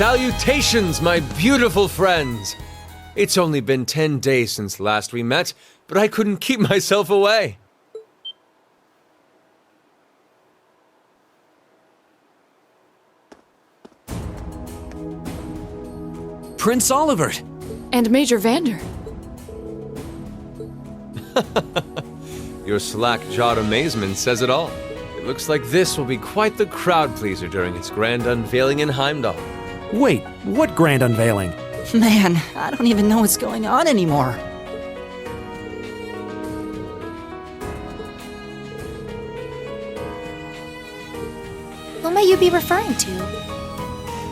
Salutations, my beautiful friends! It's only been 10 days since last we met, but I couldn't keep myself away. Prince Olivert! And Major Vander. Your slack-jawed amazement says it all. It looks like this will be quite the crowd-pleaser during its grand unveiling in Heimdall. Wait, what grand unveiling? Man, I don't even know what's going on anymore. Who may you be referring to?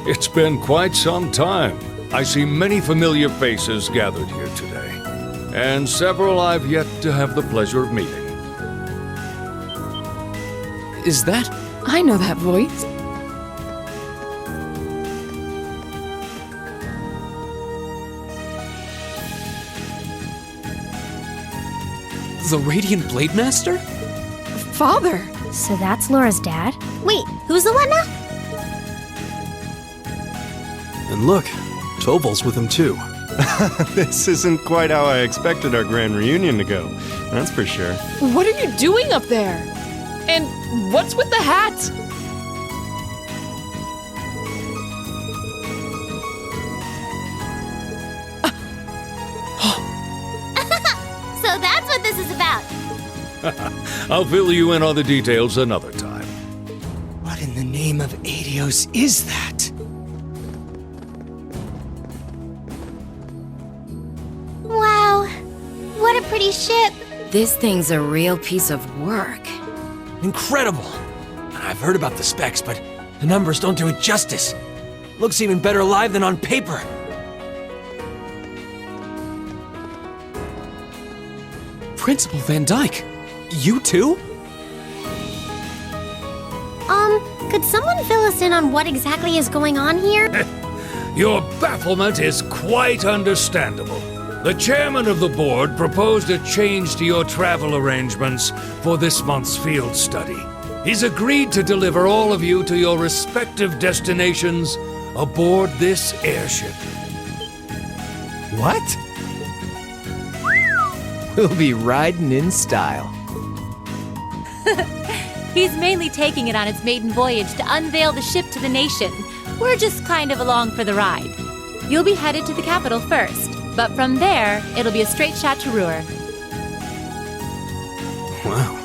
It's been quite some time. I see many familiar faces gathered here today, and several I've yet to have the pleasure of meeting. Is that? I know that voice. The Radiant Blade Master? Father! So that's Laura's dad? Wait, who's the one now? And look, Tobal's with him too. This isn't quite how I expected our grand reunion to go, that's for sure. What are you doing up there? And what's with the hat? So that's what this is about. I'll fill you in on the details another time. What in the name of Adios is that? Wow, what a pretty ship. This thing's a real piece of work. Incredible! I've heard about the specs, but the numbers don't do it justice. Looks even better live than on paper. Principal Van Dyke! You too? Could someone fill us in on what exactly is going on here? Your bafflement is quite understandable. The chairman of the board proposed a change to your travel arrangements for this month's field study. He's agreed to deliver all of you to your respective destinations aboard this airship. What? We'll be riding in style. He's mainly taking it on its maiden voyage to unveil the ship to the nation. We're just kind of along for the ride. You'll be headed to the capital first, but from there, it'll be a straight shot to Roer. Wow.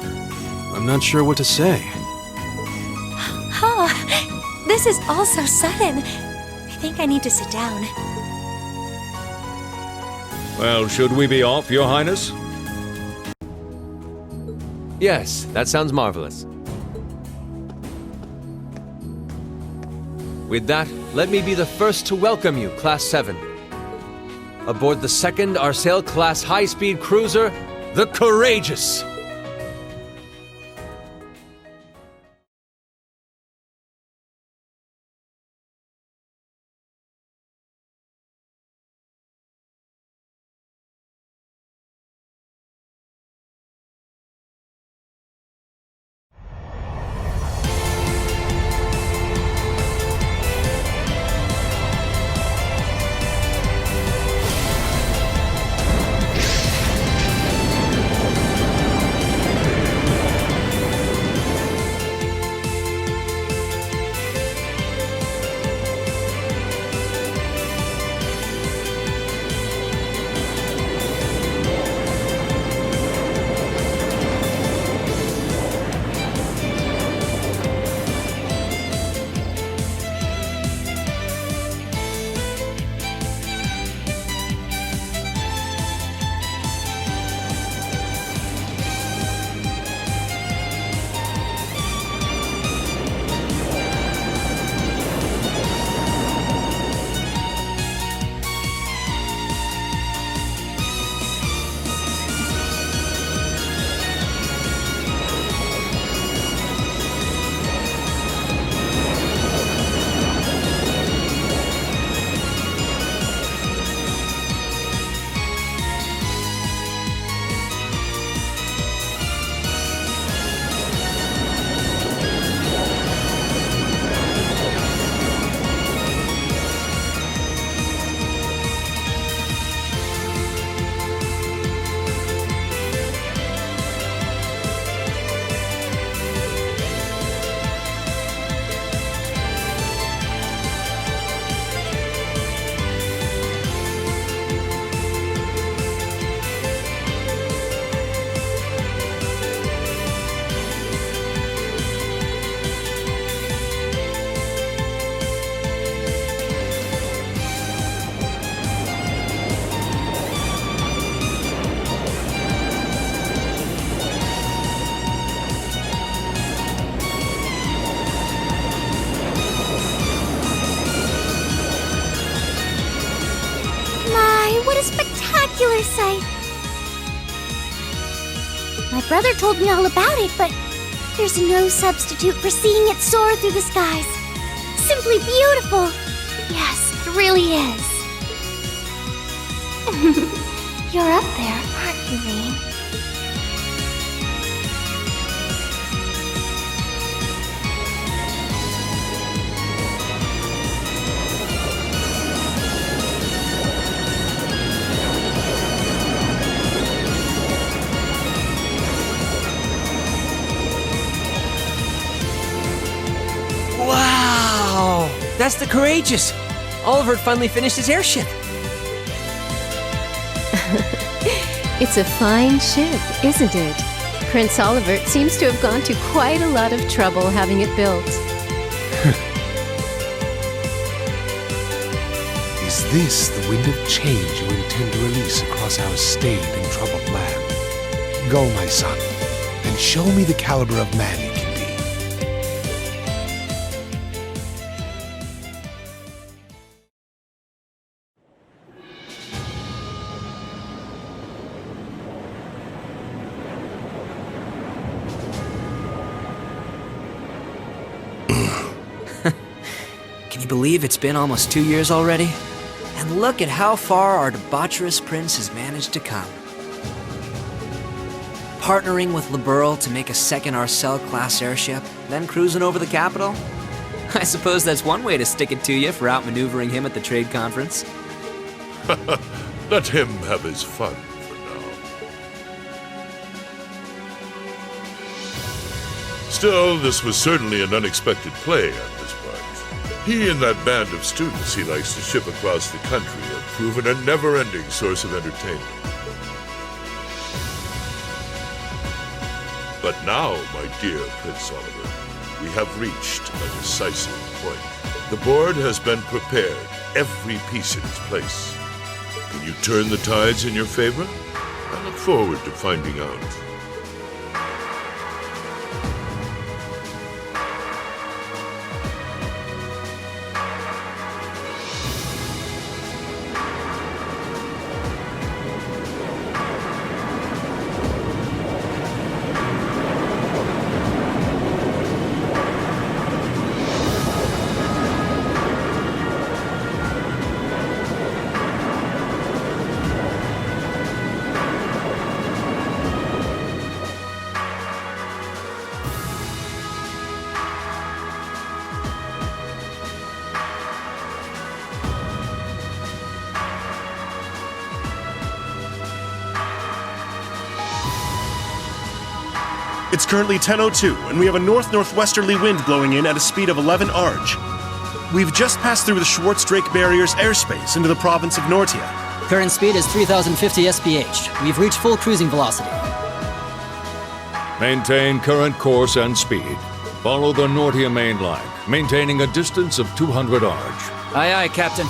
I'm not sure what to say. Huh. This is all so sudden. I think I need to sit down. Well, should we be off, Your Highness? Yes, that sounds marvelous. With that, let me be the first to welcome you, Class 7. Aboard the second Arsail-class high-speed cruiser, the Courageous. spectacular sight. My brother told me all about it, but there's no substitute for seeing it soar through the skies. Simply beautiful. Yes, it really is. You're up there, aren't you, Vane? Wow! That's the Courageous! Oliver finally finished his airship. It's a fine ship, isn't it? Prince Oliver seems to have gone to quite a lot of trouble having it built. Is this the wind of change you intend to release across our stained and troubled land? Go, my son, and show me the caliber of man you can be. Can you believe it's been almost 2 years already? And look at how far our debaucherous prince has managed to come. Partnering with Liberl to make a second Arcel-class airship, then cruising over the capital? I suppose that's one way to stick it to you for outmaneuvering him at the trade conference. Let him have his fun for now. Still, this was certainly an unexpected play on his part. He and that band of students he likes to ship across the country have proven a never-ending source of entertainment. But now, my dear Prince Oliver, we have reached a decisive point. The board has been prepared, every piece in its place. Can you turn the tides in your favor? I look forward to finding out. It's currently 10:02, and we have a north-northwesterly wind blowing in at a speed of 11 Arj. We've just passed through the Schwartz-Drake Barrier's airspace into the province of Nortia. Current speed is 3,050 SPH. We've reached full cruising velocity. Maintain current course and speed. Follow the Nortia main line, maintaining a distance of 200 Arj. Aye, aye, Captain.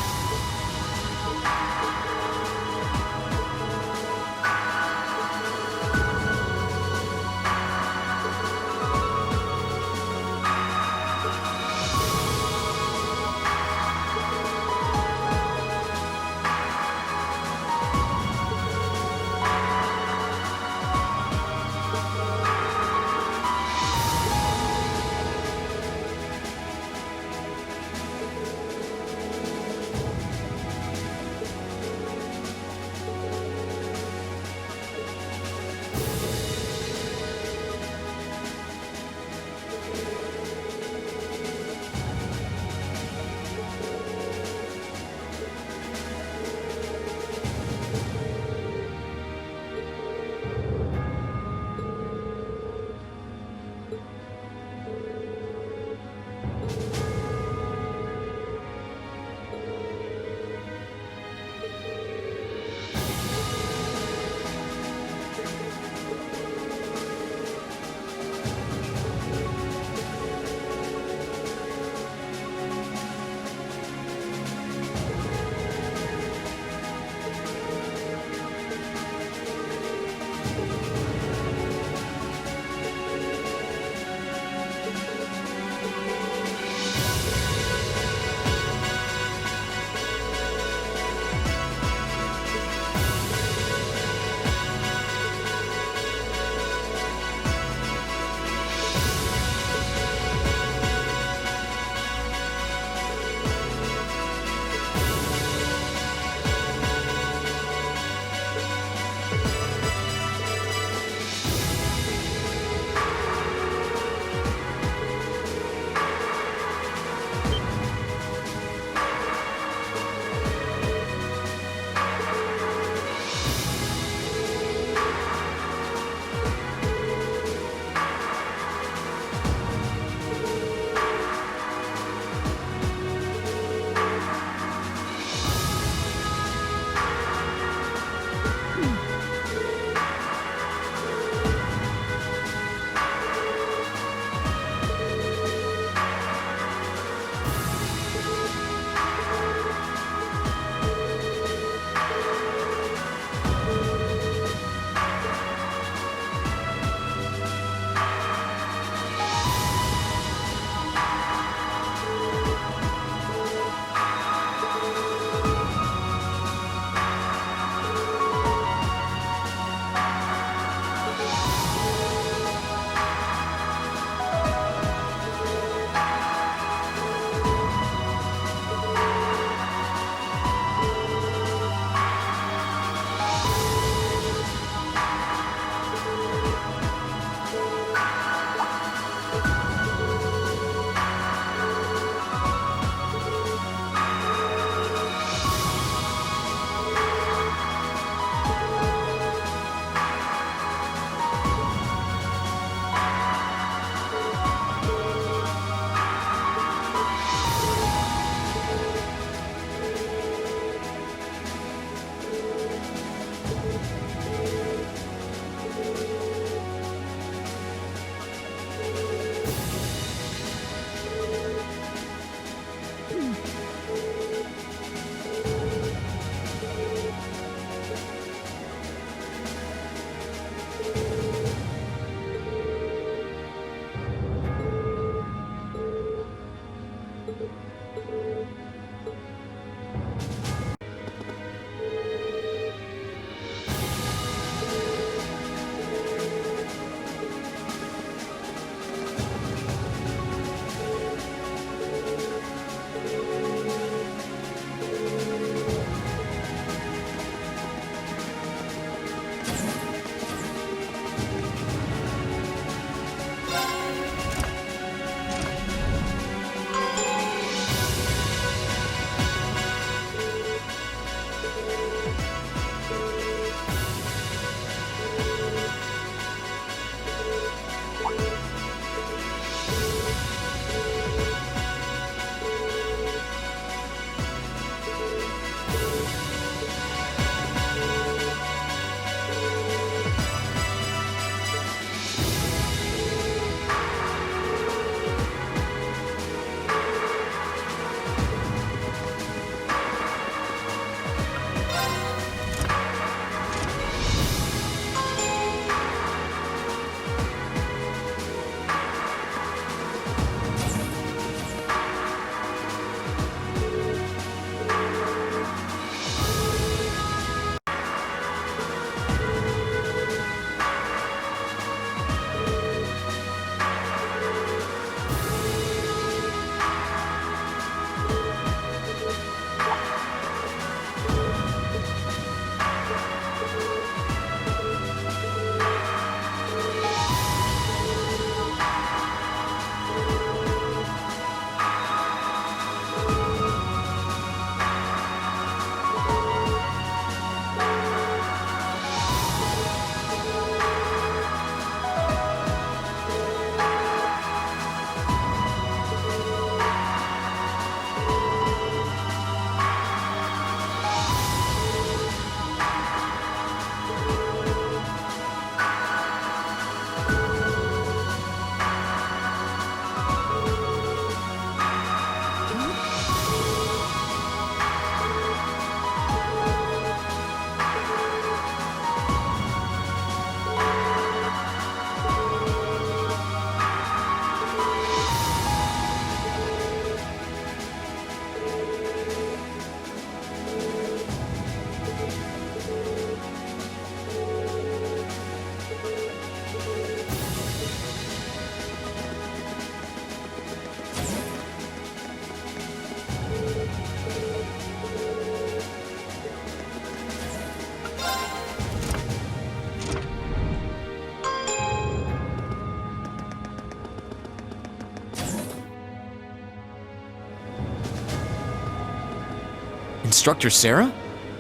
Instructor Sarah?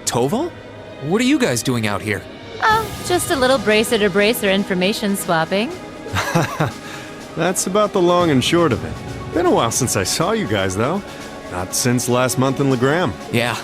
Toval? What are you guys doing out here? Oh, just a little bracer-to-bracer information swapping. That's about the long and short of it. Been a while since I saw you guys, though. Not since last month in Legram. Yeah.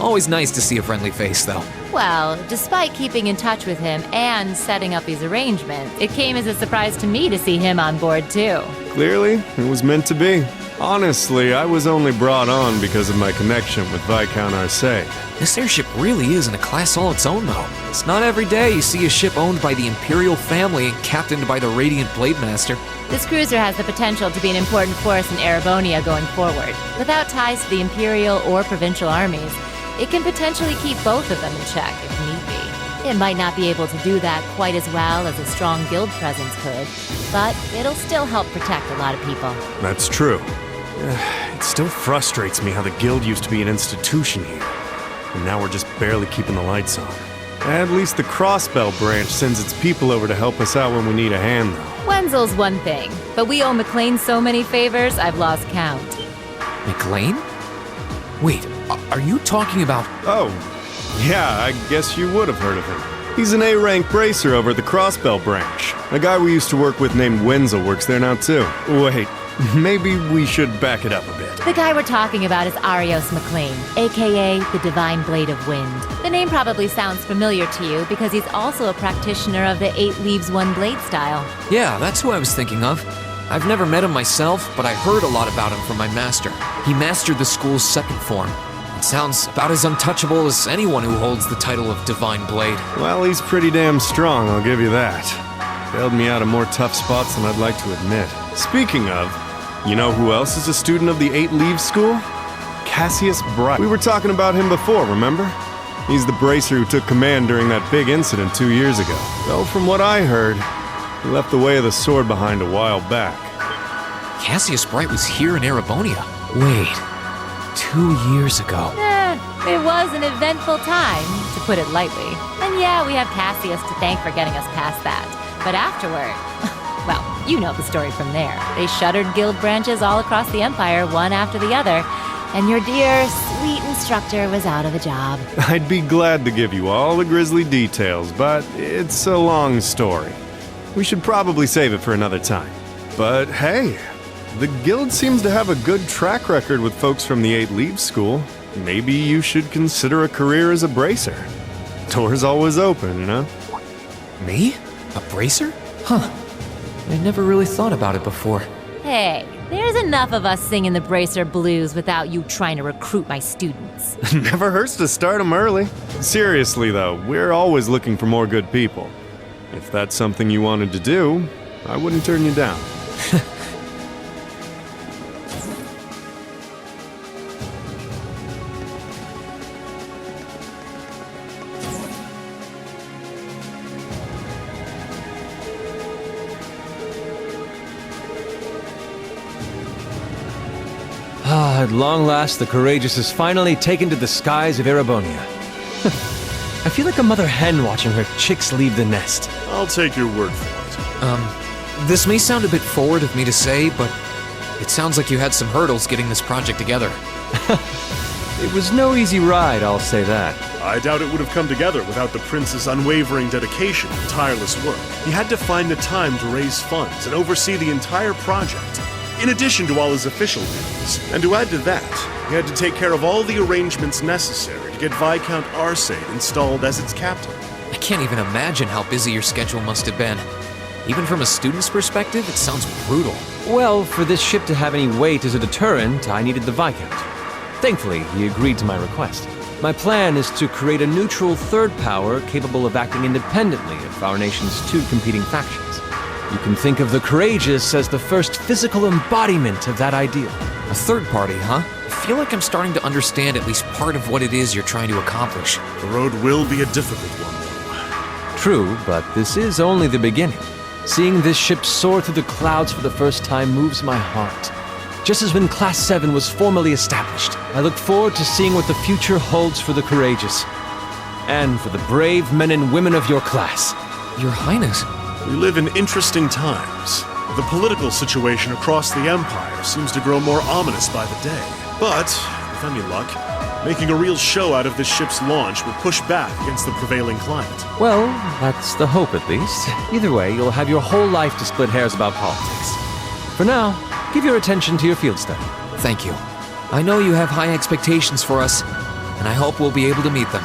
Always nice to see a friendly face, though. Well, despite keeping in touch with him and setting up these arrangements, it came as a surprise to me to see him on board, too. Clearly, it was meant to be. Honestly, I was only brought on because of my connection with Viscount Arcade. This airship really is in a class all its own, though. It's not every day you see a ship owned by the Imperial family and captained by the Radiant Blade Master. This cruiser has the potential to be an important force in Erebonia going forward. Without ties to the Imperial or Provincial armies, it can potentially keep both of them in check if need be. It might not be able to do that quite as well as a strong guild presence could, but it'll still help protect a lot of people. That's true. It still frustrates me how the guild used to be an institution here, and now we're just barely keeping the lights on. At least the Crossbell branch sends its people over to help us out when we need a hand, though. Wenzel's one thing, but we owe McLean so many favors, I've lost count. McLean? Wait, are you talking about... Oh, yeah, I guess you would have heard of him. He's an A-rank bracer over at the Crossbell branch. A guy we used to work with named Wenzel works there now, too. Wait, maybe we should back it up a bit. The guy we're talking about is Arios McLean, aka the Divine Blade of Wind. The name probably sounds familiar to you because he's also a practitioner of the 8 Leaves One Blade style. Yeah, that's who I was thinking of. I've never met him myself, but I heard a lot about him from my master. He mastered the school's second form. It sounds about as untouchable as anyone who holds the title of Divine Blade. Well, he's pretty damn strong, I'll give you that. Bailed me out of more tough spots than I'd like to admit. Speaking of, you know who else is a student of the 8 Leaves School? Cassius Bright. We were talking about him before, remember? He's the bracer who took command during that big incident 2 years ago. Though from what I heard, he left the way of the sword behind a while back. Cassius Bright was here in Erebonia. Wait, 2 years ago. It was an eventful time, to put it lightly. And yeah, we have Cassius to thank for getting us past that. But afterward, well, you know the story from there. They shuttered guild branches all across the Empire, one after the other, and your dear, sweet instructor was out of a job. I'd be glad to give you all the grisly details, but it's a long story. We should probably save it for another time. But hey, the guild seems to have a good track record with folks from the 8 Leaves School. Maybe you should consider a career as a bracer. Door's always open, you know? Me? A bracer? Huh. I never really thought about it before. Hey, there's enough of us singing the bracer blues without you trying to recruit my students. Never hurts to start them early. Seriously, though, we're always looking for more good people. If that's something you wanted to do, I wouldn't turn you down. At long last, the Courageous is finally taken to the skies of Erebonia. I feel like a mother hen watching her chicks leave the nest. I'll take your word for it. This may sound a bit forward of me to say, but it sounds like you had some hurdles getting this project together. It was no easy ride, I'll say that. I doubt it would have come together without the prince's unwavering dedication and tireless work. He had to find the time to raise funds and oversee the entire project, in addition to all his official duties. And to add to that, he had to take care of all the arrangements necessary to get Viscount Arcade installed as its captain. I can't even imagine how busy your schedule must have been. Even from a student's perspective, it sounds brutal. Well, for this ship to have any weight as a deterrent, I needed the Viscount. Thankfully, he agreed to my request. My plan is to create a neutral third power capable of acting independently of our nation's 2 competing factions. You can think of the Courageous as the first physical embodiment of that ideal. A third party, huh? I feel like I'm starting to understand at least part of what it is you're trying to accomplish. The road will be a difficult one, though. True, but this is only the beginning. Seeing this ship soar through the clouds for the first time moves my heart. Just as when Class 7 was formally established, I look forward to seeing what the future holds for the Courageous. And for the brave men and women of your class. Your Highness. We live in interesting times. The political situation across the Empire seems to grow more ominous by the day. But, with any luck, Making a real show out of this ship's launch will push back against the prevailing climate. Well, that's the hope at least. Either way, you'll have your whole life to split hairs about politics. For now, give your attention to your field study. Thank you. I know you have high expectations for us, and I hope we'll be able to meet them.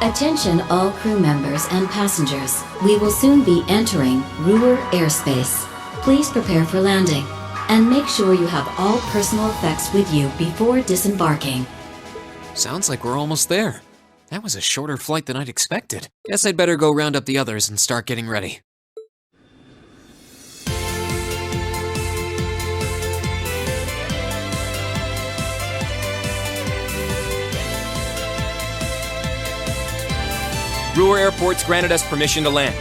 Attention all crew members and passengers. We will soon be entering Roer airspace. Please prepare for landing, and make sure you have all personal effects with you before disembarking. Sounds like we're almost there. That was a shorter flight than I'd expected. Guess I'd better go round up the others and start getting ready. Roer Airport's granted us permission to land.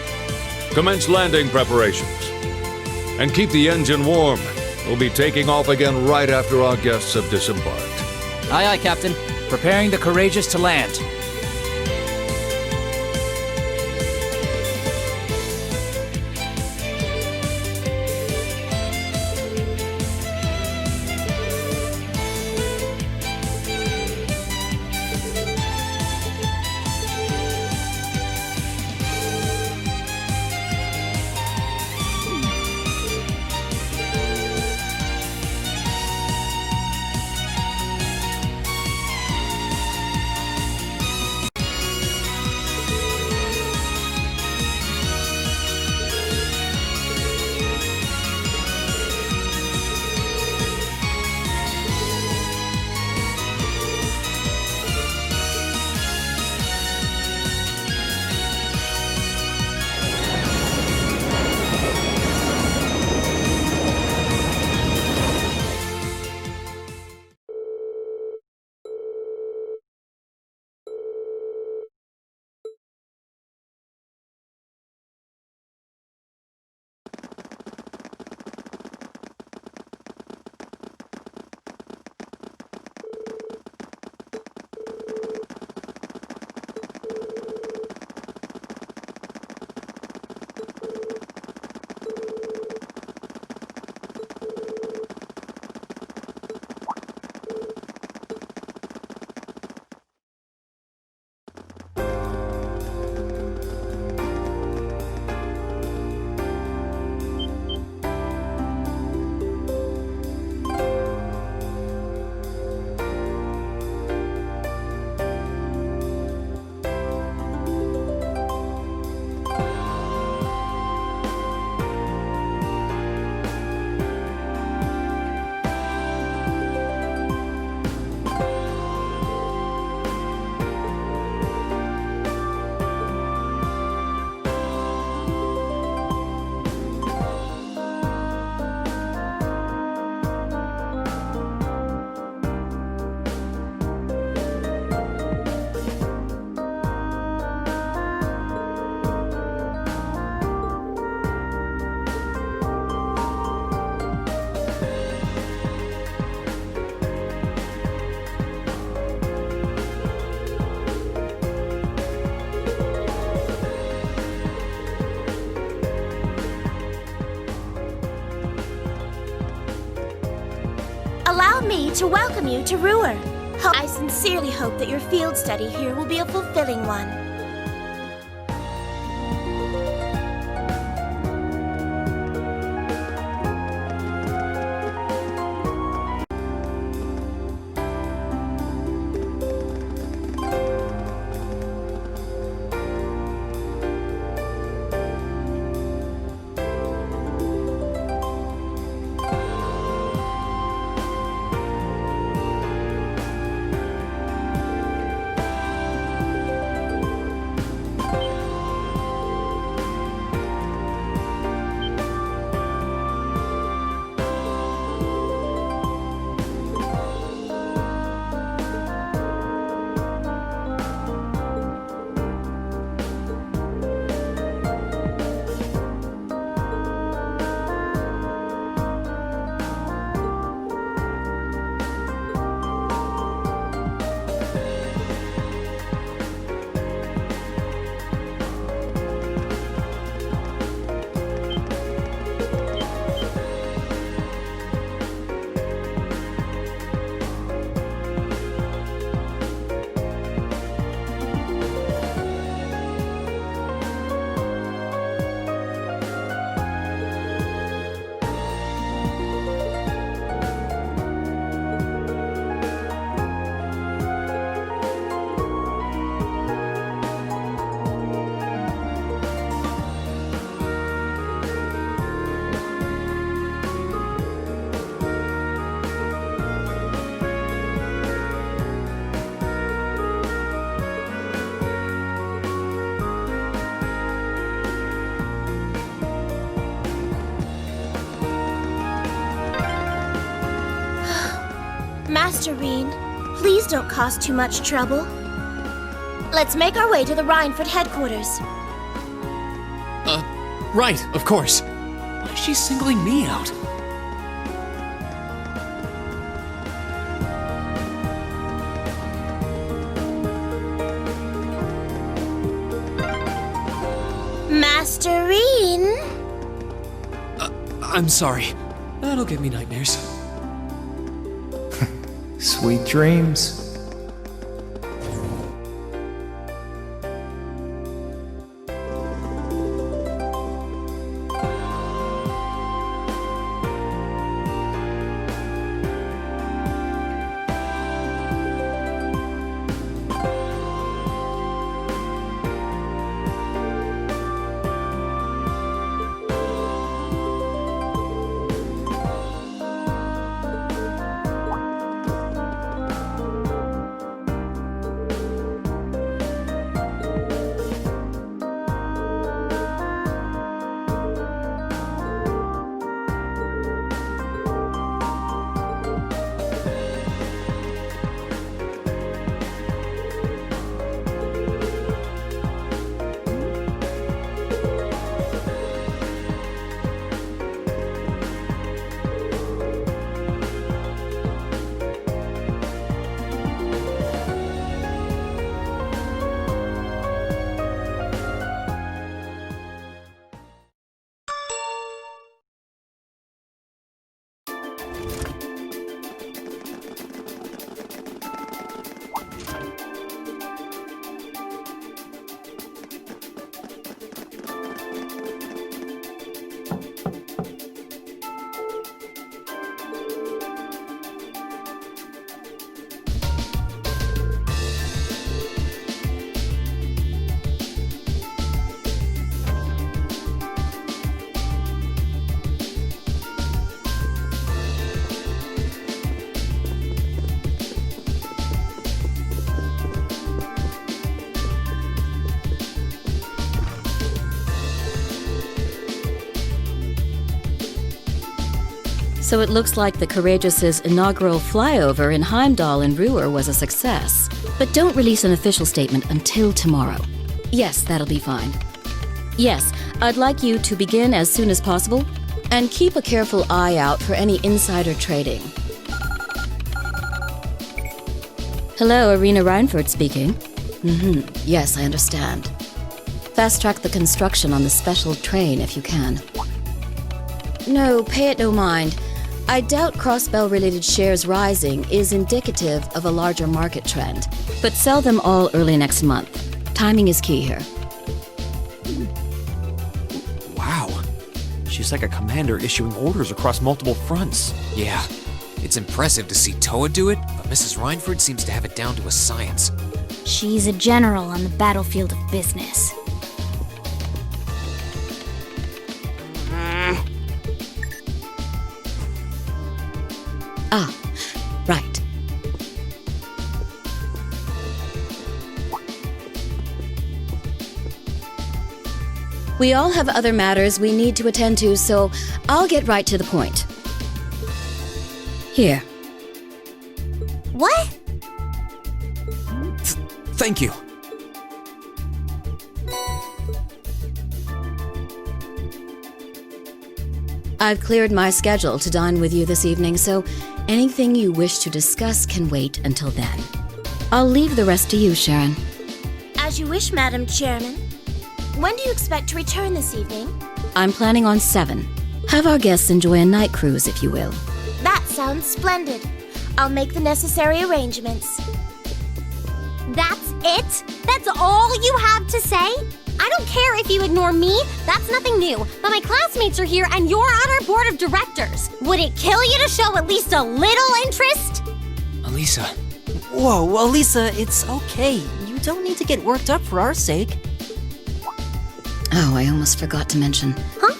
Commence landing preparations. And keep the engine warm. We'll be taking off again right after our guests have disembarked. Aye, aye, Captain. Preparing the Courageous to land. Allow me to welcome you to Roer. I sincerely hope that your field study here will be a fulfilling one. Master Reen, please don't cause too much trouble. Let's make our way to the Rhineford headquarters. Right, of course. Why is she singling me out? Master Reen? I'm sorry. That'll give me nightmares. Sweet dreams. So it looks like the Courageous' inaugural flyover in Heimdall and Roer was a success. But don't release an official statement until tomorrow. Yes, that'll be fine. Yes, I'd like you to begin as soon as possible, and keep a careful eye out for any insider trading. Hello, Arena Rhineford speaking. Yes, I understand. Fast-track the construction on the special train if you can. No, pay it no mind. I doubt Crossbell-related shares rising is indicative of a larger market trend, but sell them all early next month. Timing is key here. Wow. She's like a commander issuing orders across multiple fronts. Yeah, it's impressive to see Toa do it, but Mrs. Rhineford seems to have it down to a science. She's a general on the battlefield of business. Ah, right. We all have other matters we need to attend to, so I'll get right to the point. Here. What? Thank you. I've cleared my schedule to dine with you this evening, so anything you wish to discuss can wait until then. I'll leave the rest to you, Sharon. As you wish, Madam Chairman. When do you expect to return this evening? I'm planning on 7. Have our guests enjoy a night cruise, if you will. That sounds splendid. I'll make the necessary arrangements. That's it? That's all you have to say? I don't care if you ignore me, that's nothing new, but my classmates are here and you're on our board of directors. Would it kill you to show at least a little interest? Elisa. Whoa, Elisa, it's okay. You don't need to get worked up for our sake. Oh, I almost forgot to mention. Huh?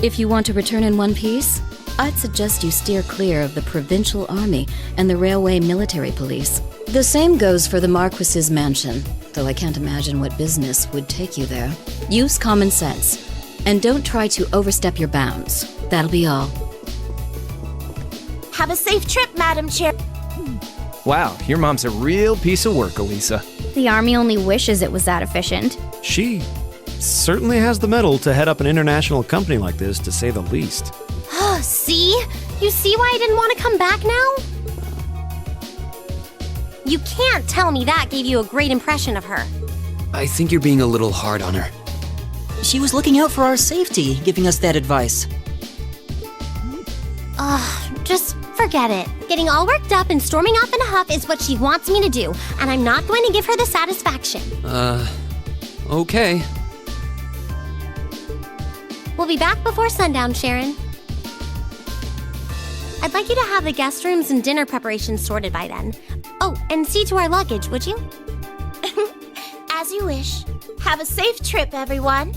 If you want to return in one piece, I'd suggest you steer clear of the Provincial Army and the Railway Military Police. The same goes for the Marquis's mansion, though I can't imagine what business would take you there. Use common sense, and don't try to overstep your bounds. That'll be all. Have a safe trip, Madam Chair. Wow, your mom's a real piece of work, Elisa. The army only wishes it was that efficient. She certainly has the mettle to head up an international company like this, to say the least. See? You see why I didn't want to come back now? You can't tell me that gave you a great impression of her. I think you're being a little hard on her. She was looking out for our safety, giving us that advice. Just forget it. Getting all worked up and storming off in a huff is what she wants me to do, and I'm not going to give her the satisfaction. Okay. We'll be back before sundown, Sharon. I'd like you to have the guest rooms and dinner preparations sorted by then. Oh, and see to our luggage, would you? As you wish. Have a safe trip, everyone.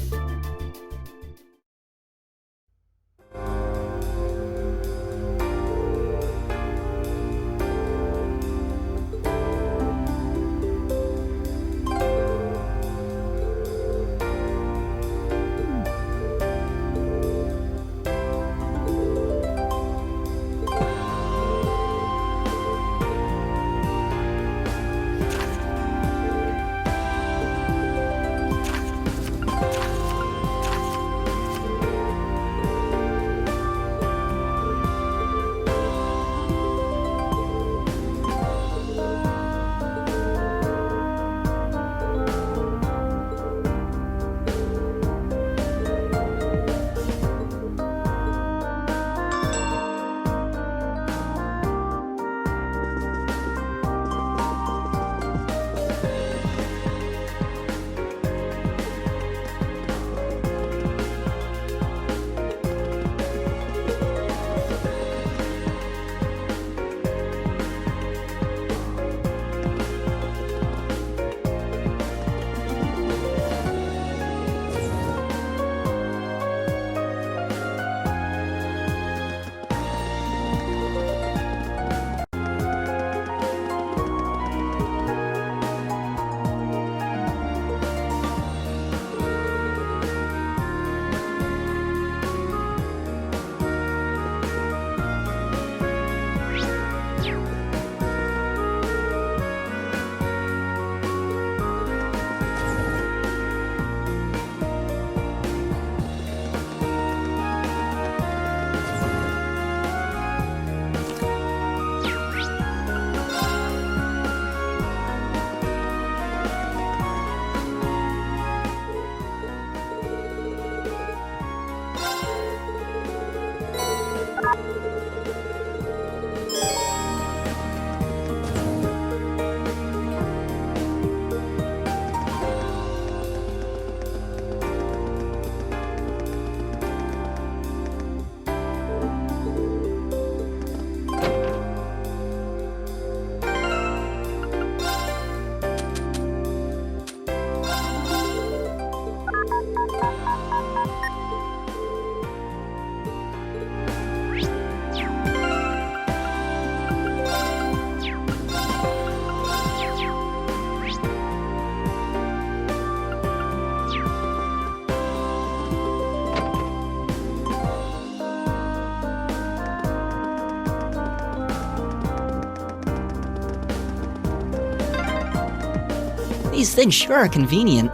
These things sure are convenient.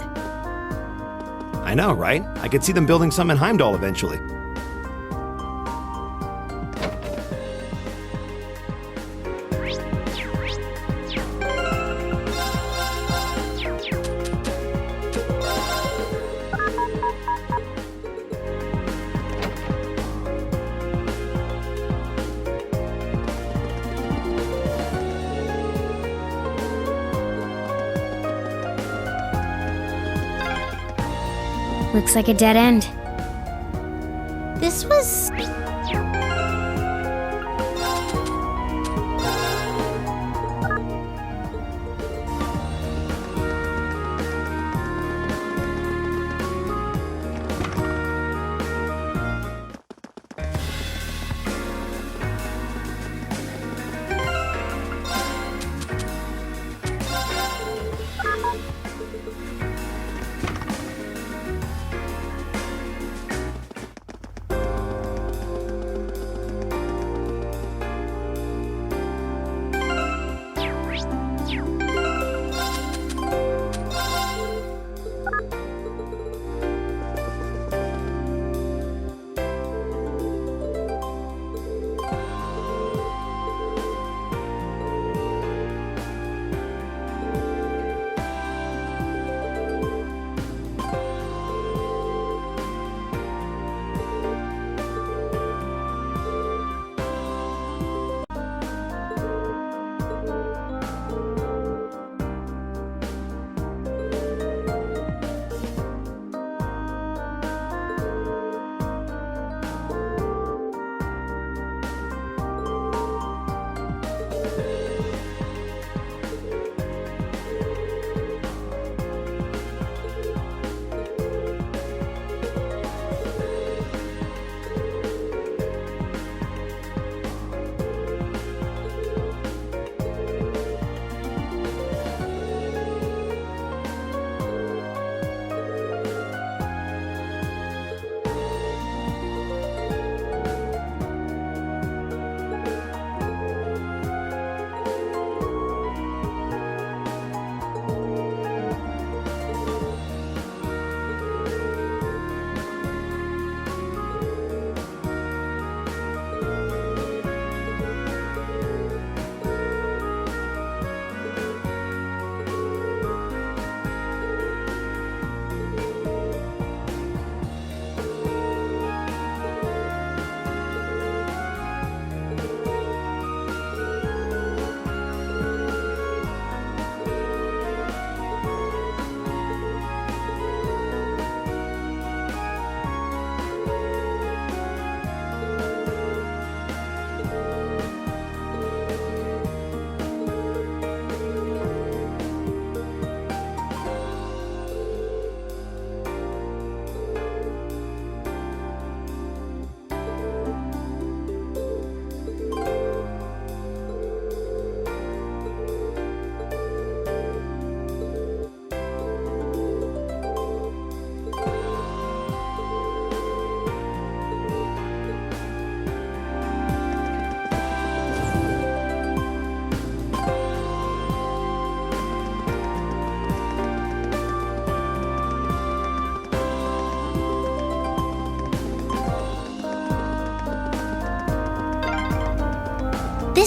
I know, right? I could see them building some in Heimdall eventually. Looks like a dead end. This was...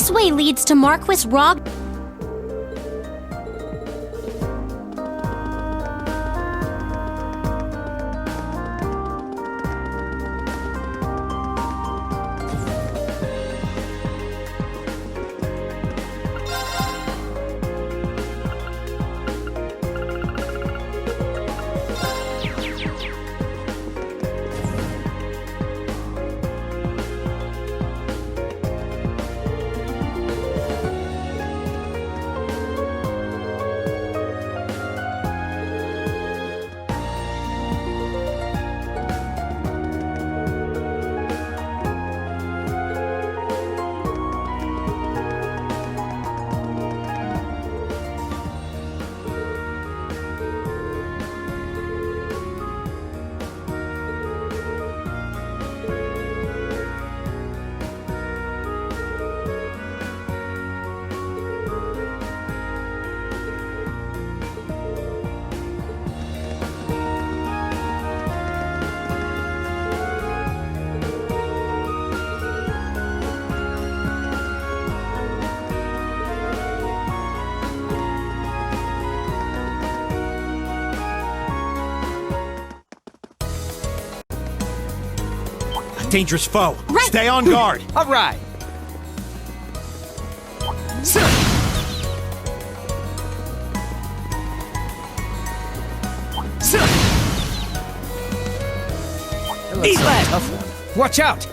This way leads to Marquis Rog. Dangerous foe. Right. Stay on guard. All right. Eat lead! Watch out!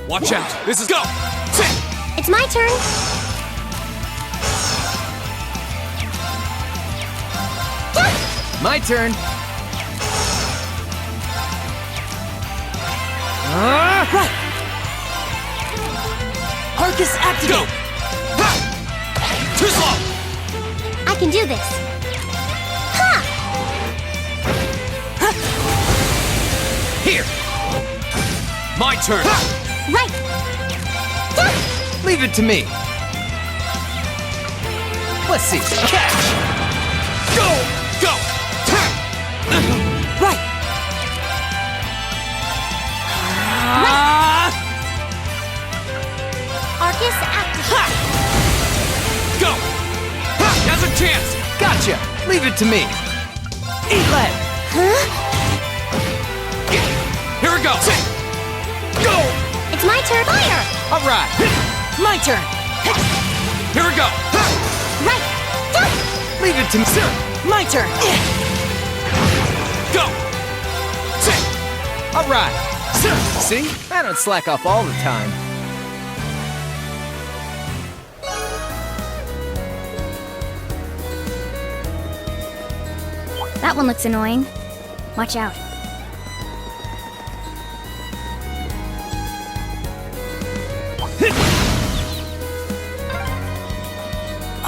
Watch out! This is go! It's my turn. My turn. Right! Arcus activate! Too slow! I can do this. Ha! Here! My turn! Right! Leave it to me. Let's see. Catch! Go! Go! Right! Arcus activate. Go! Now's a chance! Gotcha! Leave it to me. Eat lead! Huh? Here we go! Go! It's my turn. Fire! All right. My turn! Here we go! Right! Leave it to me. My turn! Go! All right. See? I don't slack off all the time. That one looks annoying. Watch out.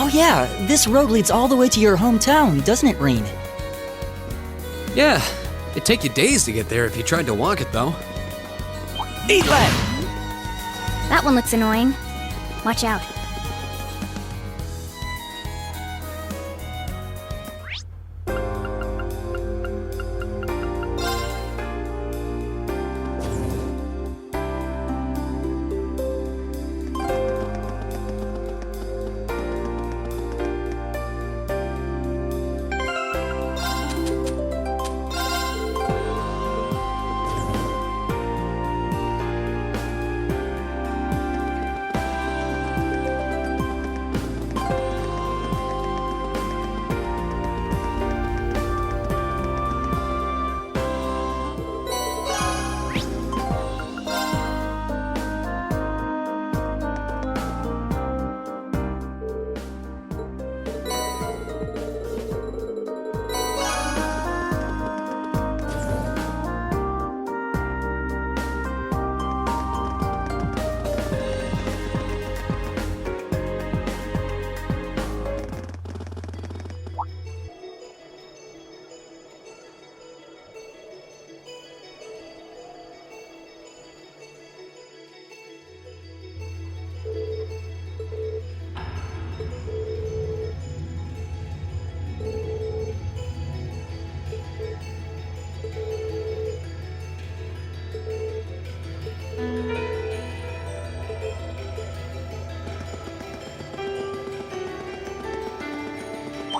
Oh yeah, this road leads all the way to your hometown, doesn't it, Rain? Yeah, it'd take you days to get there if you tried to walk it, though. Eat lead! That one looks annoying. Watch out.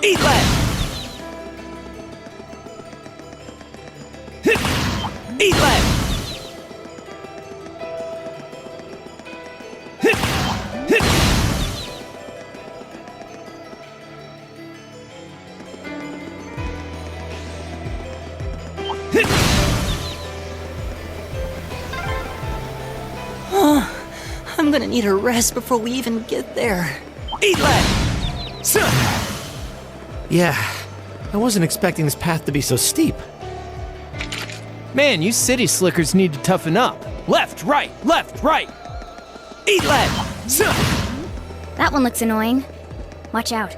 Eat lead! Eat lead! I'm gonna need a rest before we even get there. Eat lead! Yeah, I wasn't expecting this path to be so steep. Man, you city slickers need to toughen up. Left, right, left, right. Eat lead! That one looks annoying. Watch out.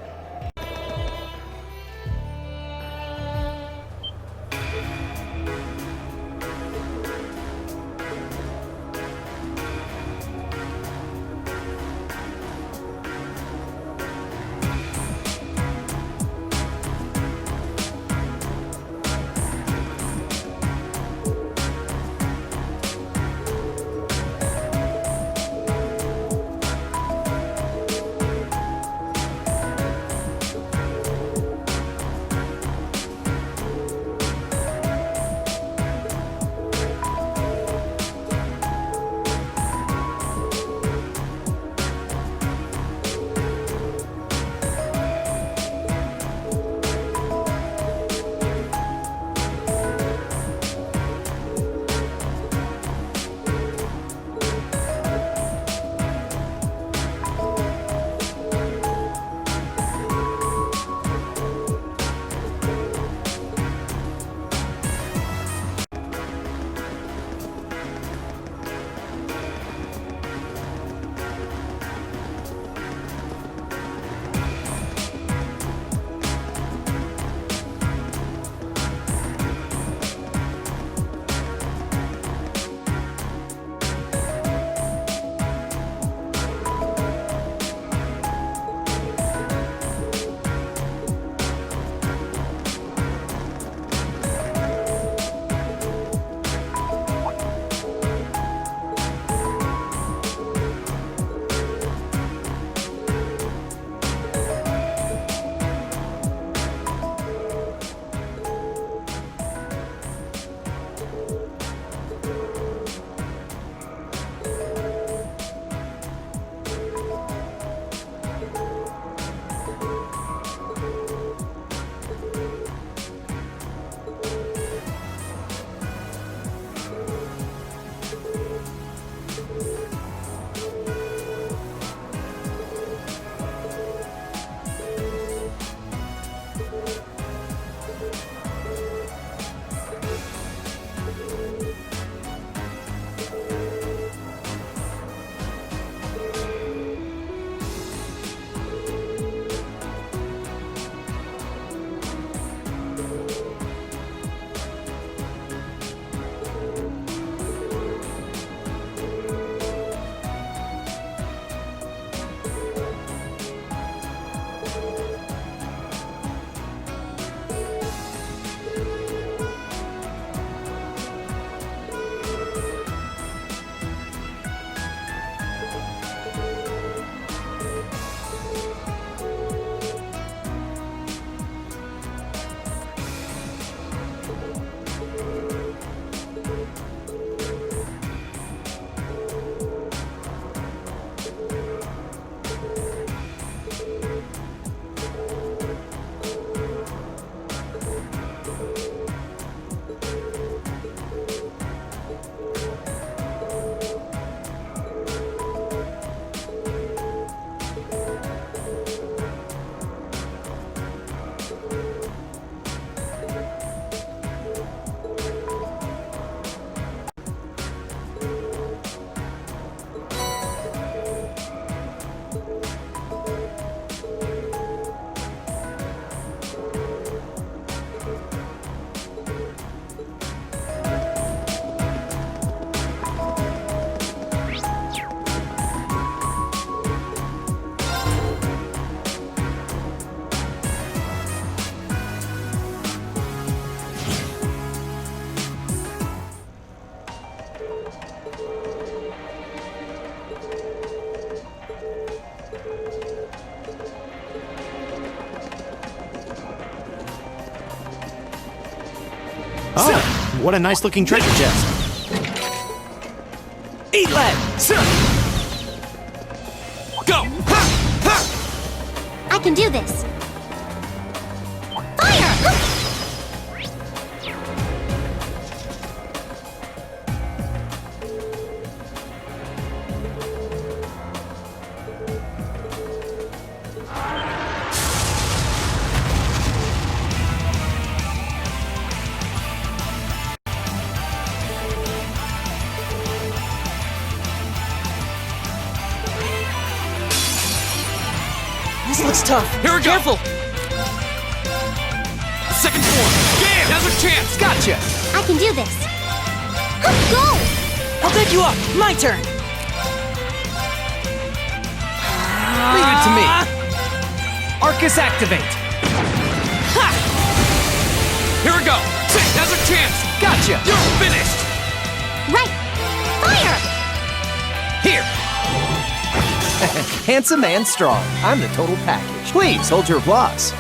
Oh, what a nice looking treasure chest. Eat lead! Go! I can do this. Fire! This looks tough. Here we go! Careful! Second form! Damn! Now's our chance! Gotcha! I can do this. Go! I'll pick you up! My turn! Leave it to me. Arcus activate. Ha! Here we go! Now's our chance! Gotcha! You're finished! Right! Fire! Here. Handsome and strong. I'm the total package. Please hold your applause.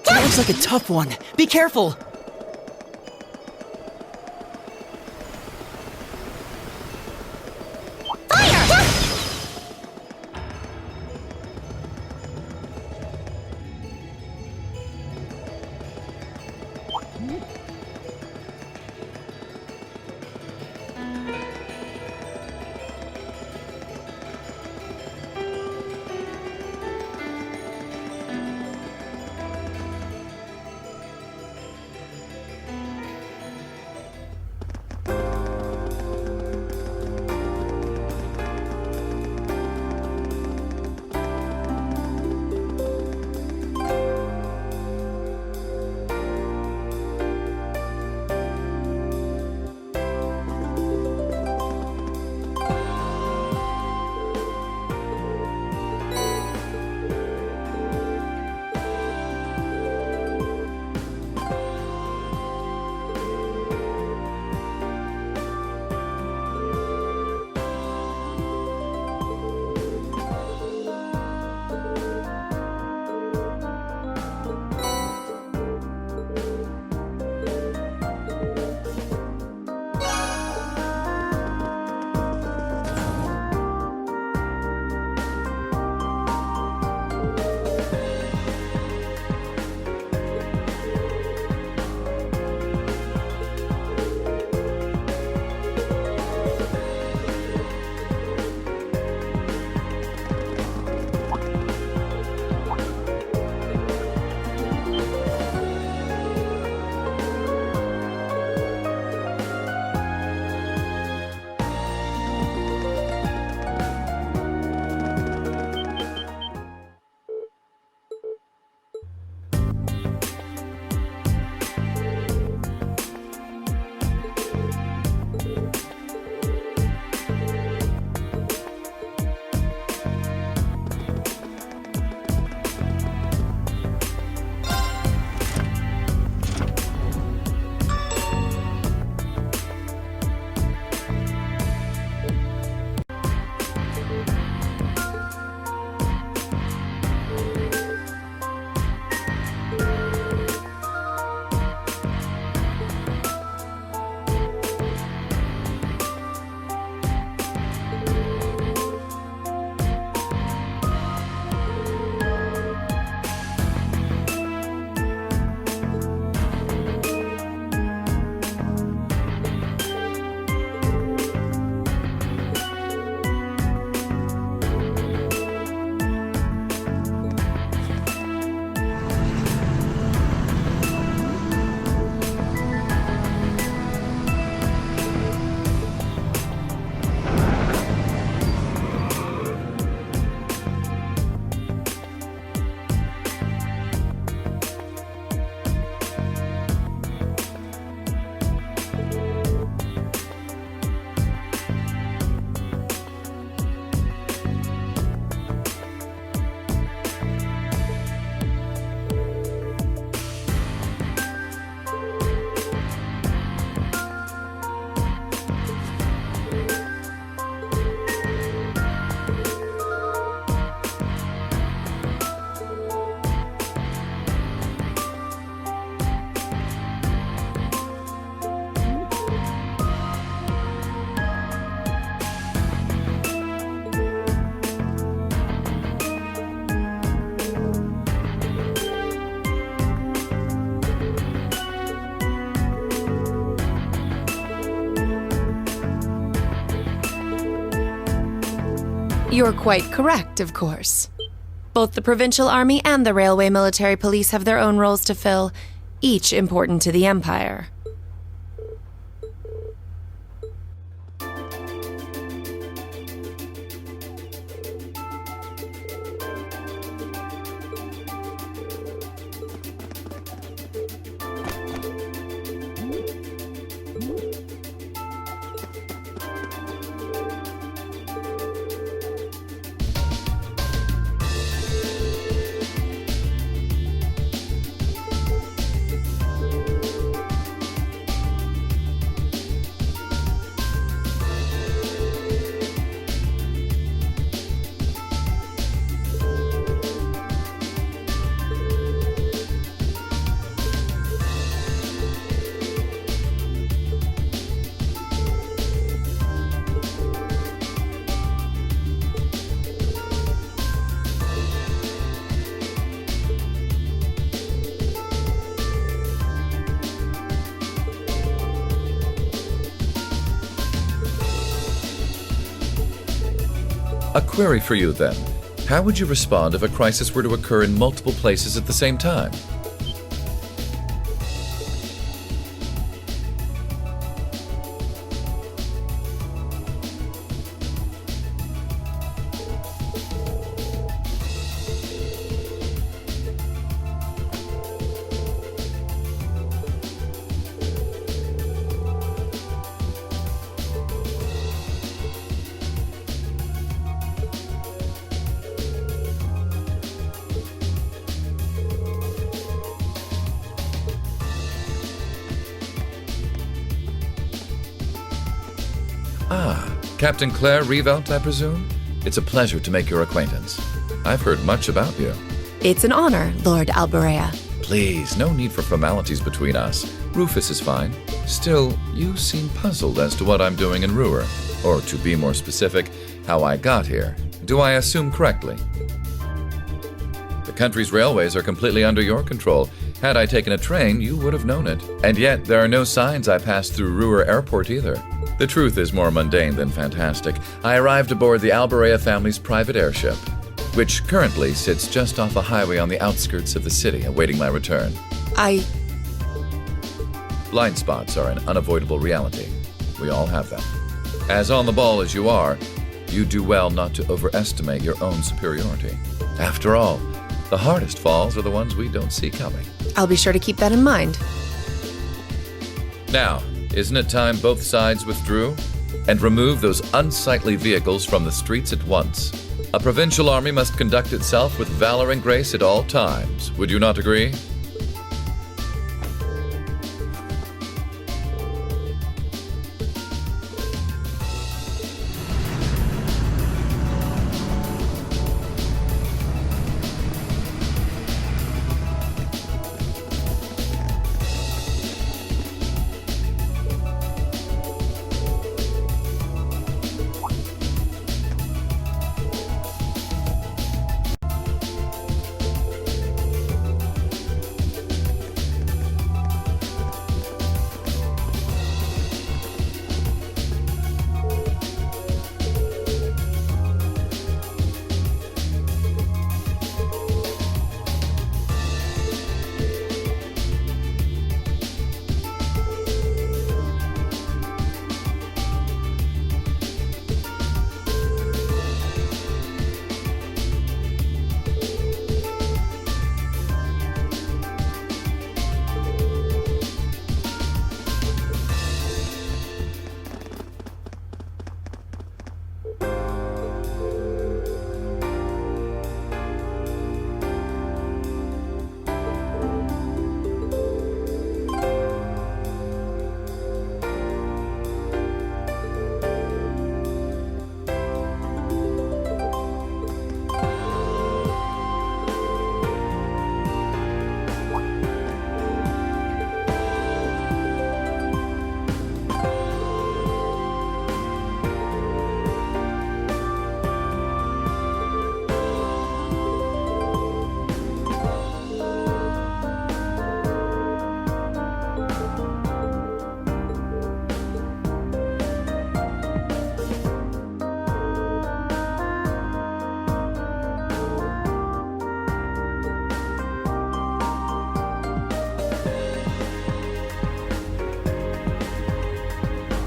That looks like a tough one. Be careful! You're quite correct, of course. Both the Provincial Army and the Railway Military Police have their own roles to fill, each important to the Empire. A query for you, then. How would you respond if a crisis were to occur in multiple places at the same time? Captain Claire Revelt, I presume? It's a pleasure to make your acquaintance. I've heard much about you. It's an honor, Lord Alberea. Please, no need for formalities between us. Rufus is fine. Still, you seem puzzled as to what I'm doing in Roer. Or, to be more specific, how I got here. Do I assume correctly? The country's railways are completely under your control. Had I taken a train, you would have known it. And yet, there are no signs I passed through Roer Airport either. The truth is more mundane than fantastic. I arrived aboard the Alberea family's private airship, which currently sits just off a highway on the outskirts of the city, awaiting my return. Blind spots are an unavoidable reality. We all have them. As on the ball as you are, you do well not to overestimate your own superiority. After all, the hardest falls are the ones we don't see coming. I'll be sure to keep that in mind. Now, isn't it time both sides withdrew? And remove those unsightly vehicles from the streets at once? A provincial army must conduct itself with valor and grace at all times. Would you not agree?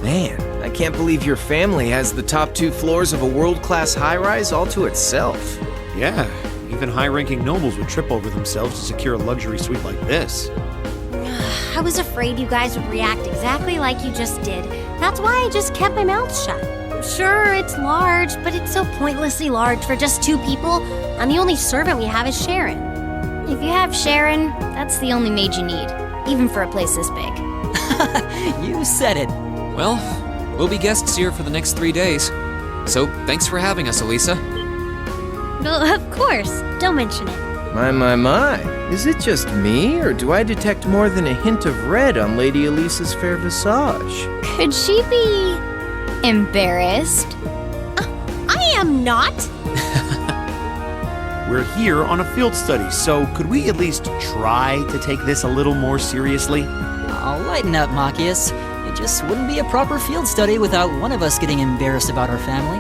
Man, I can't believe your family has the top 2 floors of a world-class high-rise all to itself. Yeah, even high-ranking nobles would trip over themselves to secure a luxury suite like this. I was afraid you guys would react exactly like you just did. That's why I just kept my mouth shut. Sure, it's large, but it's so pointlessly large for just 2 people, and the only servant we have is Sharon. If you have Sharon, that's the only maid you need, even for a place this big. You said it. Well, we'll be guests here for the next 3 days. So, thanks for having us, Elisa. Well, of course. Don't mention it. My. Is it just me, or do I detect more than a hint of red on Lady Elisa's fair visage? Could she be embarrassed? I am not. We're here on a field study, so could we at least try to take this a little more seriously? I'll lighten up, Machias. It just wouldn't be a proper field study without one of us getting embarrassed about our family.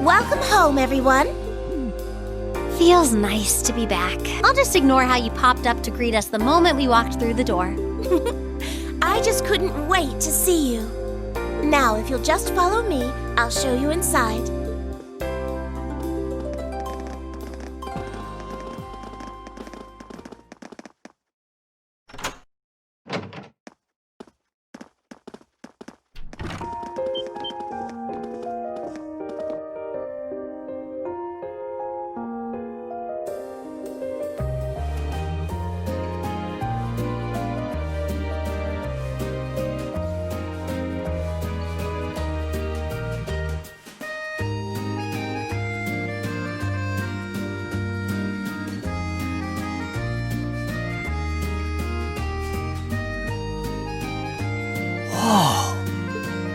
Welcome home, everyone. Feels nice to be back. I'll just ignore how you popped up to greet us the moment we walked through the door. I just couldn't wait to see you. Now, if you'll just follow me, I'll show you inside.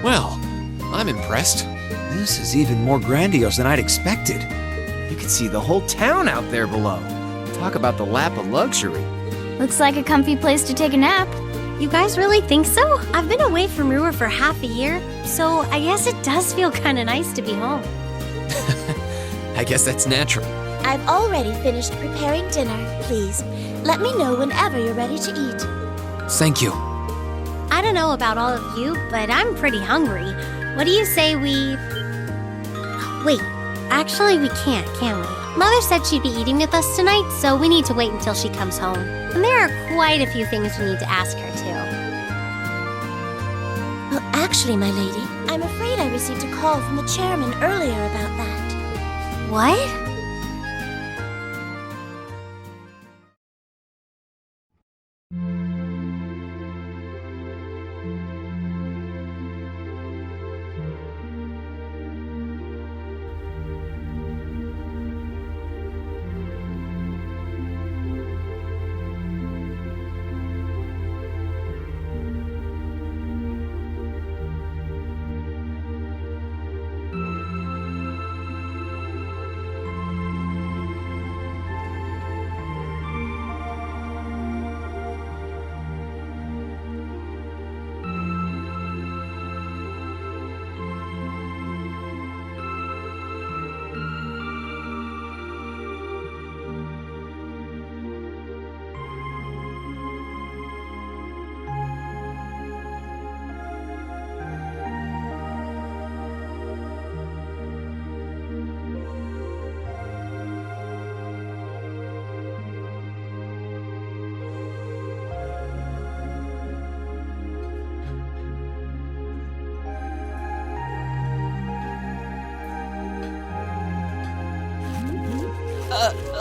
Well, I'm impressed. This is even more grandiose than I'd expected. You can see the whole town out there below. Talk about the lap of luxury. Looks like a comfy place to take a nap. You guys really think so? I've been away from Roer for half a year, so I guess it does feel kind of nice to be home. I guess that's natural. I've already finished preparing dinner. Please, let me know whenever you're ready to eat. Thank you. I don't know about all of you, but I'm pretty hungry. What do you say we... Wait, actually we can't, can we? Mother said she'd be eating with us tonight, so we need to wait until she comes home. And there are quite a few things we need to ask her, too. Well, actually, my lady, I'm afraid I received a call from the chairman earlier about that. What?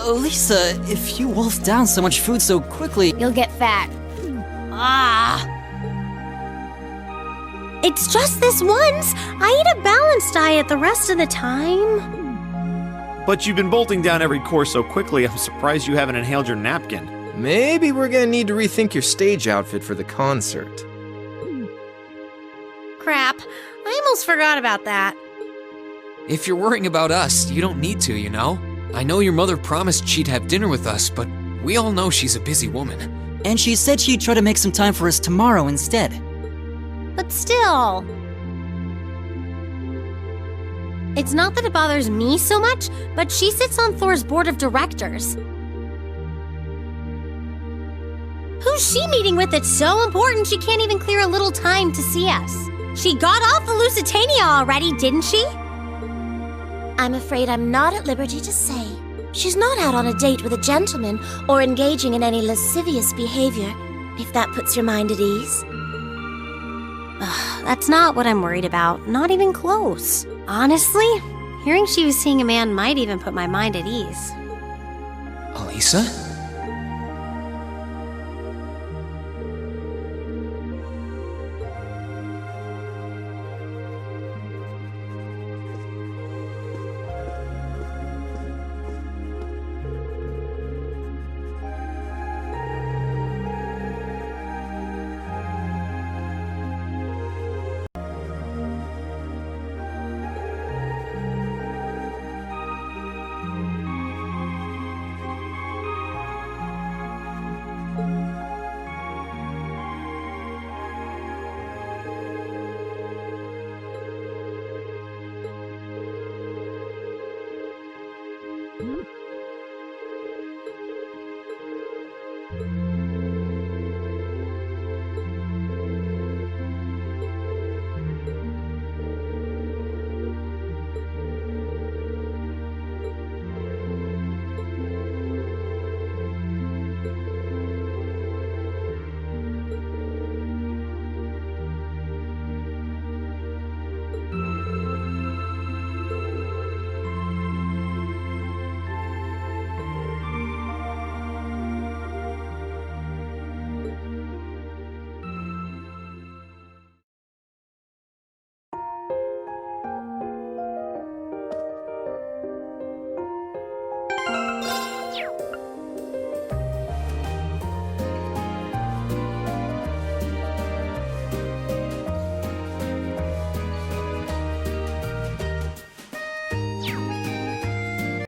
Lisa, if you wolf down so much food so quickly... You'll get fat. Ah! It's just this once. I eat a balanced diet the rest of the time. But you've been bolting down every course so quickly, I'm surprised you haven't inhaled your napkin. Maybe we're gonna need to rethink your stage outfit for the concert. Crap. I almost forgot about that. If you're worrying about us, you don't need to, you know? I know your mother promised she'd have dinner with us, but we all know she's a busy woman. And she said she'd try to make some time for us tomorrow instead. But still... It's not that it bothers me so much, but she sits on Thor's board of directors. Who's she meeting with that's so important she can't even clear a little time to see us? She got off the Lusitania already, didn't she? I'm afraid I'm not at liberty to say. She's not out on a date with a gentleman or engaging in any lascivious behavior, if that puts your mind at ease. That's not what I'm worried about. Not even close. Honestly, hearing she was seeing a man might even put my mind at ease. Elisa?